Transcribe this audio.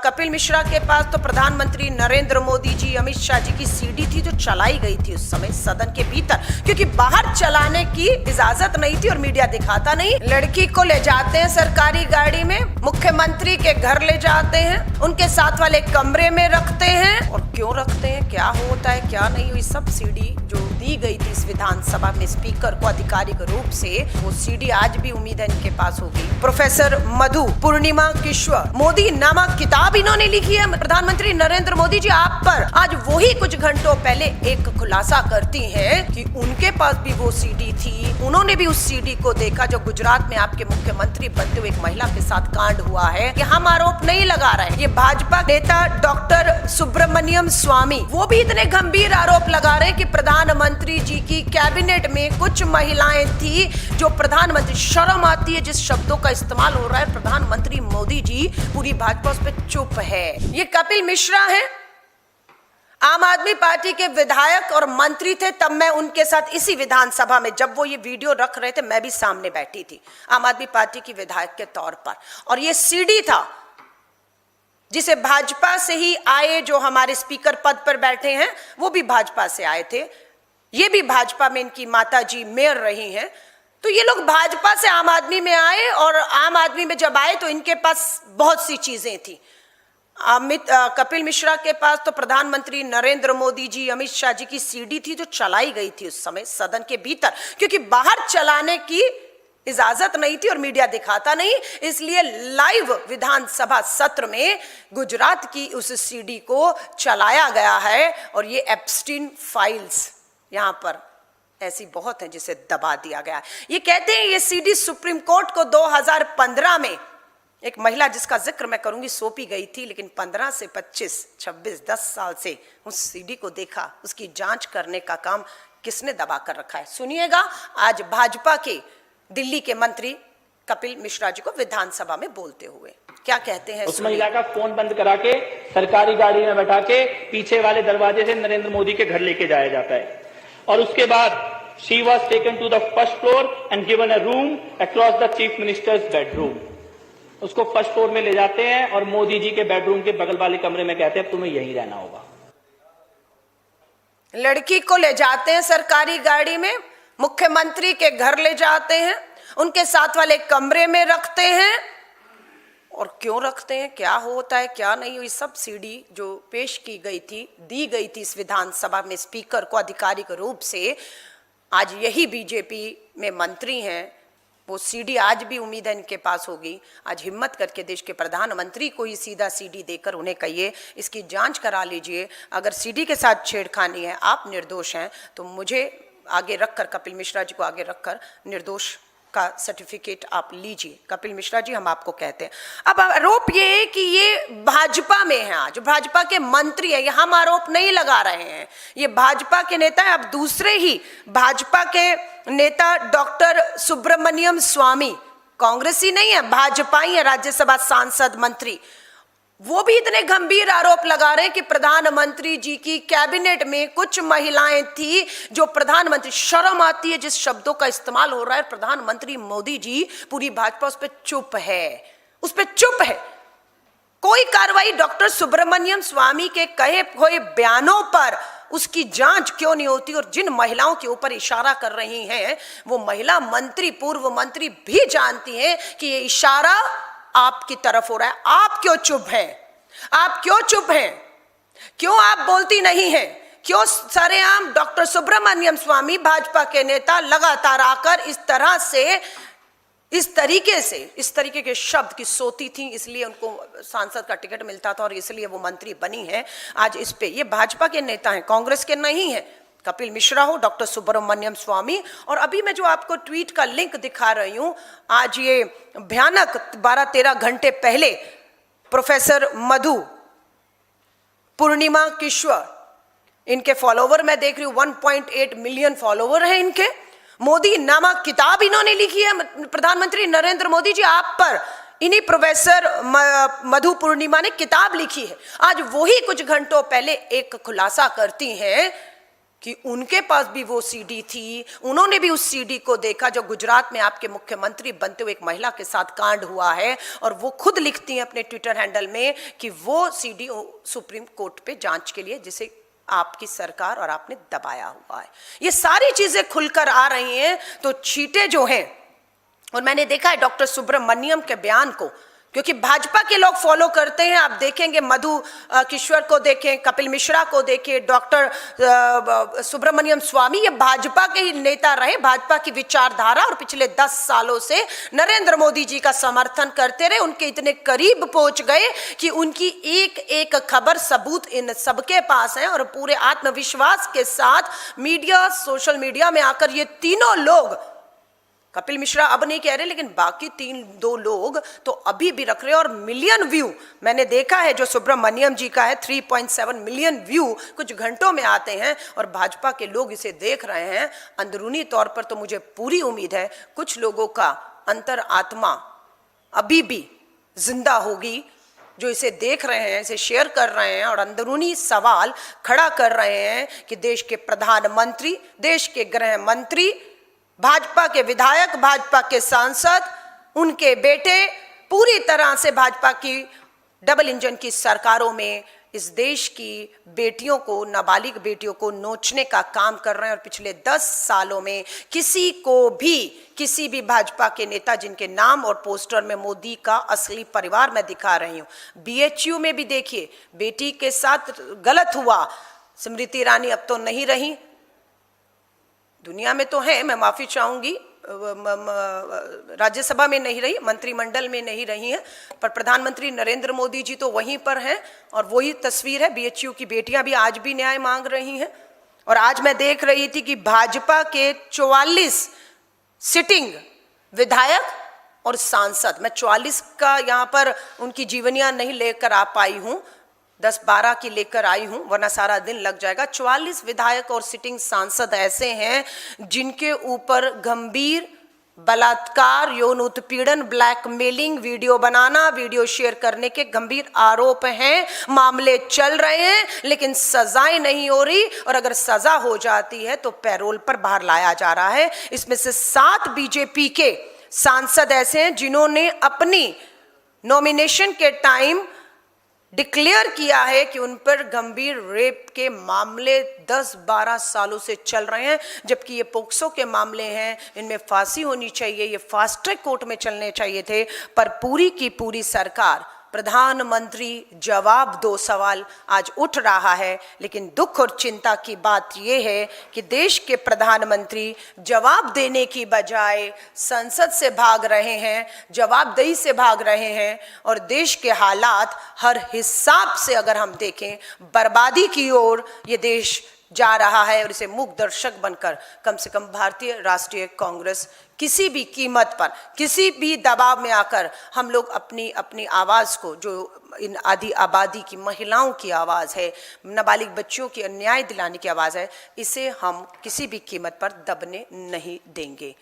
कपिल मिश्रा के पास तो प्रधानमंत्री नरेंद्र मोदी जी, अमित शाह जी की सीडी थी जो चलाई गई थी उस समय सदन के भीतर, क्योंकि बाहर चलाने की इजाजत नहीं थी और मीडिया दिखाता नहीं। लड़की को ले जाते हैं सरकारी गाड़ी में, मुख्यमंत्री के घर ले जाते हैं, उनके साथ वाले कमरे में रखते हैं। और क्यों रखते हैं, क्या होता है क्या नहीं, हुई सब सीडी जो दी गई थी इस विधानसभा में स्पीकर को आधिकारिक रूप से, वो सीडी आज भी उम्मीद है इनके पास होगी। प्रोफेसर मधु पूर्णिमा किश्वर मोदी नामक किताब इन्होंने लिखी है प्रधानमंत्री नरेंद्र मोदी जी आप पर। आज वही कुछ घंटों पहले एक खुलासा करती हैं कि उनके पास भी वो सीडी थी, उन्होंने भी उस सीडी को देखा जो गुजरात में आपके मुख्यमंत्री बनते हुए एक महिला के साथ कांड हुआ है। ये हम आरोप नहीं लगा रहे, ये भाजपा नेता डॉक्टर सुब्रमण्यम स्वामी वो भी इतने गंभीर आरोप लगा रहे हैं कि प्रधानमंत्री जी की कैबिनेट में कुछ महिलाएं थी जो प्रधानमंत्री, शर्म आती है जिस शब्दों का इस्तेमाल हो रहा है प्रधानमंत्री मोदी जी, पूरी भाजपा उस पर चुप है। ये कपिल मिश्रा हैं, आम आदमी पार्टी के विधायक और मंत्री थे, तब मैं उनके साथ इसी विधानसभा में जब वो ये वीडियो रख रहे थे मैं भी सामने बैठी थी आम आदमी पार्टी की विधायक के तौर पर। और ये सीडी था जिसे भाजपा से ही आए जो हमारे स्पीकर पद पर बैठे हैं वो भी भाजपा से आए थे, ये भी भाजपा में इनकी माता जी मेयर रही हैं। तो ये लोग भाजपा से आम आदमी में आए और आम आदमी में जब आए तो इनके पास बहुत सी चीजें थी। कपिल मिश्रा के पास तो प्रधानमंत्री नरेंद्र मोदी जी, अमित शाह जी की सीडी थी जो चलाई गई थी उस समय सदन के भीतर, क्योंकि बाहर चलाने की इजाजत नहीं थी और मीडिया दिखाता नहीं, इसलिए लाइव विधानसभा सत्र में गुजरात की उस सीडी को चलाया गया है। और ये एप्स्टीन फाइल्स यहां पर ऐसी बहुत हैं जिसे दबा दिया गया है। ये कहते हैं ये सीडी सुप्रीम कोर्ट को 2015 में एक महिला जिसका जिक्र मैं करूंगी सौंपी गई थी, लेकिन 15 से 25, 26, 10 साल से उस सीडी को देखा, उसकी जांच करने का काम किसने दबा कर रखा है। सुनिएगा आज भाजपा के दिल्ली के मंत्री कपिल मिश्रा जी को विधानसभा में बोलते हुए क्या कहते हैं। उस महिला का फोन बंद करा के सरकारी गाड़ी में बैठा के पीछे वाले दरवाजे से नरेंद्र मोदी के घर लेके जाया जाता है और उसके बाद she was taken to the first floor and given a room across the chief minister's bedroom। उसको फर्स्ट फ्लोर में ले जाते हैं और मोदी जी के बेडरूम के बगल वाले कमरे में कहते हैं तुम्हें यहीं रहना होगा। लड़की को ले जाते हैं सरकारी गाड़ी में, मुख्यमंत्री के घर ले जाते हैं, उनके साथ वाले कमरे में रखते हैं। और क्यों रखते हैं, क्या होता है क्या नहीं, हुई सब सीडी जो पेश की गई थी, दी गई थी इस विधानसभा में स्पीकर को आधिकारिक रूप से। आज यही बीजेपी में मंत्री हैं, वो सीडी आज भी उम्मीद है इनके पास होगी। आज हिम्मत करके देश के प्रधानमंत्री को ही सीधा सीडी देकर उन्हें कहिए इसकी जांच करा लीजिए। अगर सीडी के साथ छेड़खानी है, आप निर्दोष हैं, तो मुझे आगे रखकर, कपिल मिश्रा जी को आगे रखकर निर्दोष का सर्टिफिकेट आप लीजिए। कपिल मिश्रा जी हम आपको कहते हैं। अब आरोप ये है कि ये भाजपा में है, आज भाजपा के मंत्री है, ये हम आरोप नहीं लगा रहे हैं, ये भाजपा के नेता है। अब दूसरे ही भाजपा के नेता डॉक्टर सुब्रमण्यम स्वामी, कांग्रेसी नहीं है, भाजपा ही है, राज्यसभा सांसद मंत्री, वो भी इतने गंभीर आरोप लगा रहे हैं कि प्रधानमंत्री जी की कैबिनेट में कुछ महिलाएं थी जो प्रधानमंत्री, शर्म आती है जिस शब्दों का इस्तेमाल हो रहा है प्रधानमंत्री मोदी जी, पूरी भाजपा उस पर चुप है, उस पर चुप है। कोई कार्रवाई डॉक्टर सुब्रमण्यम स्वामी के कहे हुए बयानों पर उसकी जांच क्यों नहीं होती। और जिन महिलाओं के ऊपर इशारा कर रही हैं वो महिला मंत्री, पूर्व मंत्री भी जानती हैं कि ये इशारा आपकी तरफ हो रहा है। आप क्यों चुप हैं, आप क्यों चुप हैं, क्यों आप बोलती नहीं हैं, क्यों सरेआम डॉक्टर सुब्रमण्यम स्वामी भाजपा के नेता लगातार आकर इस तरह से, इस तरीके के शब्द की सोती थी, इसलिए उनको सांसद का टिकट मिलता था और इसलिए वो मंत्री बनी है। आज इस पे ये भाजपा के नेता हैं, कांग्रेस के नहीं है, कपिल मिश्रा हो, डॉक्टर सुब्रमण्यम स्वामी। और अभी मैं जो आपको ट्वीट का लिंक दिखा रही हूं, आज ये भयानक 12-13 घंटे पहले प्रोफेसर मधु पूर्णिमा किश्वर, इनके फॉलोवर मैं देख रही हूं 1.8 मिलियन फॉलोवर हैं इनके। मोदी नामक किताब इन्होंने लिखी है प्रधानमंत्री नरेंद्र मोदी जी आप पर, इन्हीं प्रोफेसर मधु पूर्णिमा ने किताब लिखी है। आज वही कुछ घंटों पहले एक खुलासा करती हैं कि उनके पास भी वो सीडी थी, उन्होंने भी उस सीडी को देखा जो गुजरात में आपके मुख्यमंत्री बनते हुए एक महिला के साथ कांड हुआ है, और वो खुद लिखती हैं अपने ट्विटर हैंडल में कि वो सीडी सुप्रीम कोर्ट पे जांच के लिए, जिसे आपकी सरकार और आपने दबाया हुआ है। ये सारी चीजें खुलकर आ रही हैं। तो चीटे जो हैं, और मैंने देखा है डॉक्टर सुब्रमण्यम के बयान को, क्योंकि भाजपा के लोग फॉलो करते हैं। आप देखेंगे मधु किश्वर को देखें, कपिल मिश्रा को देखें, डॉक्टर सुब्रमण्यम स्वामी, ये भाजपा के ही नेता रहे, भाजपा की विचारधारा, और पिछले 10 सालों से नरेंद्र मोदी जी का समर्थन करते रहे, उनके इतने करीब पहुंच गए कि उनकी एक एक खबर सबूत इन सबके पास है, और पूरे आत्मविश्वास के साथ मीडिया, सोशल मीडिया में आकर ये तीनों लोग, कपिल मिश्रा अब नहीं कह रहे, लेकिन बाकी 3-2 लोग तो अभी भी रख रहे हैं। और मिलियन व्यू मैंने देखा है जो सुब्रमण्यम जी का है, 3.7 मिलियन व्यू कुछ घंटों में आते हैं, और भाजपा के लोग इसे देख रहे हैं। अंदरूनी तौर पर तो मुझे पूरी उम्मीद है कुछ लोगों का अंतर आत्मा अभी भी जिंदा होगी, जो इसे देख रहे हैं, इसे शेयर कर रहे हैं, और अंदरूनी सवाल खड़ा कर रहे हैं कि देश के प्रधानमंत्री, देश के गृह मंत्री, भाजपा के विधायक, भाजपा के सांसद, उनके बेटे पूरी तरह से भाजपा की डबल इंजन की सरकारों में इस देश की बेटियों को, नाबालिग बेटियों को नोचने का काम कर रहे हैं। और पिछले 10 सालों में किसी को भी, किसी भी भाजपा के नेता जिनके नाम और पोस्टर में मोदी का असली परिवार मैं दिखा रही हूँ, BHU में भी देखिए बेटी के साथ गलत हुआ, स्मृति ईरानी अब तो नहीं रही, दुनिया में तो है, मैं माफी चाहूंगी, राज्यसभा में नहीं रही, मंत्रिमंडल में नहीं रही है, पर प्रधानमंत्री नरेंद्र मोदी जी तो वहीं पर हैं, और वही तस्वीर है। BHU की बेटियां भी आज भी न्याय मांग रही हैं। और आज मैं देख रही थी कि भाजपा के 44 सिटिंग विधायक और सांसद, मैं 44 का यहाँ पर उनकी जीवनियां नहीं लेकर आ पाई हूँ, 10-12 की लेकर आई हूं, वरना सारा दिन लग जाएगा। 44 विधायक और सिटिंग सांसद ऐसे हैं जिनके ऊपर गंभीर बलात्कार, यौन उत्पीड़न, ब्लैकमेलिंग, वीडियो बनाना, वीडियो शेयर करने के गंभीर आरोप हैं। मामले चल रहे हैं, लेकिन सजाएं नहीं हो रही, और अगर सजा हो जाती है तो पैरोल पर बाहर लाया जा रहा है। इसमें से 7 बीजेपी के सांसद ऐसे हैं जिन्होंने अपनी नॉमिनेशन के टाइम डिक्लेयर किया है कि उन पर गंभीर रेप के मामले 10-12 सालों से चल रहे हैं, जबकि ये पोक्सो के मामले हैं, इनमें फांसी होनी चाहिए, ये फास्ट ट्रैक कोर्ट में चलने चाहिए थे। पर पूरी की पूरी सरकार, प्रधानमंत्री जवाब दो सवाल आज उठ रहा है। लेकिन दुख और चिंता की बात यह है कि देश के प्रधानमंत्री जवाब देने की बजाय संसद से भाग रहे हैं, जवाबदेही से भाग रहे हैं, और देश के हालात हर हिसाब से अगर हम देखें बर्बादी की ओर ये देश जा रहा है। और इसे मूक दर्शक बनकर कम से कम भारतीय राष्ट्रीय कांग्रेस किसी भी कीमत पर, किसी भी दबाव में आकर हम लोग अपनी अपनी आवाज़ को, जो इन आधी आबादी की महिलाओं की आवाज़ है, नाबालिग बच्चियों की न्याय दिलाने की आवाज़ है, इसे हम किसी भी कीमत पर दबने नहीं देंगे।